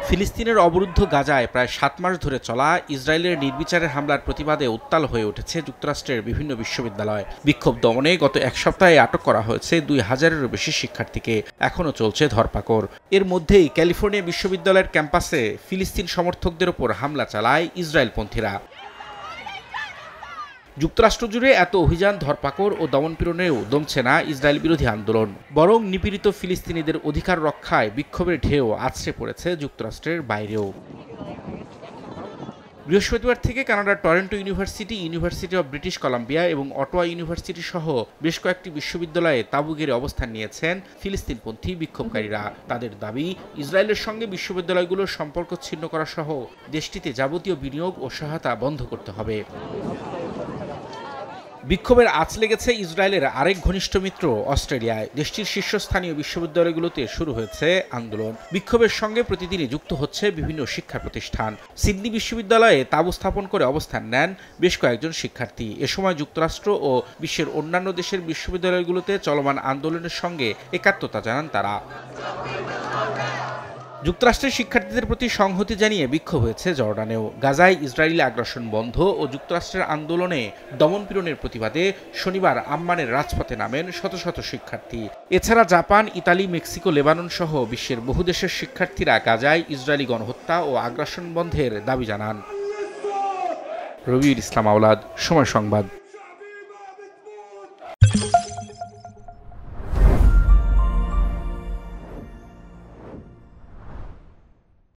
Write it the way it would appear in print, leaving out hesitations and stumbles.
ফিলিস্তিনের অবরুদ্ধ গাজায় প্রায় ৭ মাস ধরে চলা ইসরায়েলের নির্বিচারের হামলার প্রতিবাদে উত্তাল হয়ে উঠেছে যুক্তরাষ্ট্রের বিভিন্ন বিশ্ববিদ্যালয়। বিক্ষোভ দমনে গত এক সপ্তাহে আটক করা হয়েছে ২,০০০-এরও বেশি শিক্ষার্থীকে। এখনও চলছে ধরপাকড়। এর মধ্যেই ক্যালিফোর্নিয়া বিশ্ববিদ্যালয়ের ক্যাম্পাসে ফিলিস্তিন সমর্থকদের ওপর হামলা চালায় ইসরায়েলপন্থীরা। যুক্তরাষ্ট্র জুড়ে এত অভিযান, ধরপাকড় ও দমনপীড়নেও দমছে না ইসরায়েল বিরোধী আন্দোলন, বরং নিপীড়িত ফিলিস্তিনিদের অধিকার রক্ষায় বিক্ষোভের ঢেউ আছড়ে পড়েছে যুক্তরাষ্ট্রের বাইরেও। বৃহস্পতিবার থেকে কানাডার Toronto university, university of British Columbia এবং অটোয়া ইউনিভার্সিটি সহ বেশ কয়েকটি বিশ্ববিদ্যালয়ে তাঁবু গেড়ে অবস্থান নিয়েছেন ফিলিস্তিনপন্থী বিক্ষোভকারীরা। তাদের দাবি, ইসরায়েলের সঙ্গে বিশ্ববিদ্যালয়গুলোর সম্পর্ক ছিন্ন করা সহ দেশটিতে যাবতীয় বিনিয়োগ ও সহায়তা বন্ধ করতে হবে। বিক্ষোভের আঁচ লেগেছে ইসরায়েলের আরেক ঘনিষ্ঠ মিত্র অস্ট্রেলিয়ায়। দেশটির শীর্ষস্থানীয় বিশ্ববিদ্যালয়গুলোতে শুরু হয়েছে আন্দোলন। বিক্ষোভের সঙ্গে প্রতিদিনই যুক্ত হচ্ছে বিভিন্ন শিক্ষা প্রতিষ্ঠান। সিডনি বিশ্ববিদ্যালয়ে তাঁবু স্থাপন করে অবস্থান নেন বেশ কয়েকজন শিক্ষার্থী। এ সময় যুক্তরাষ্ট্র ও বিশ্বের অন্যান্য দেশের বিশ্ববিদ্যালয়গুলোতে চলমান আন্দোলনের সঙ্গে একাত্মতা জানান তারা। যুক্তরাষ্ট্রের শিক্ষার্থীদের প্রতি সংহতি জানিয়ে বিক্ষোভ হয়েছে জর্ডানেও। গাজায় ইসরায়েলি আগ্রাসন বন্ধ ও যুক্তরাষ্ট্রের আন্দোলনে দমনপীড়নের প্রতিবাদে শনিবার আম্মানের রাজপথে নামেন শত শত শিক্ষার্থী। এছাড়া জাপান, ইতালি, মেক্সিকো, লেবানন সহ বিশ্বের বহু দেশের শিক্ষার্থীরা গাজায় ইসরায়েলি গণহত্যা ও আগ্রাসন বন্ধের দাবি জানান। রবিউল ইসলাম আওলাদ, সময় সংবাদ।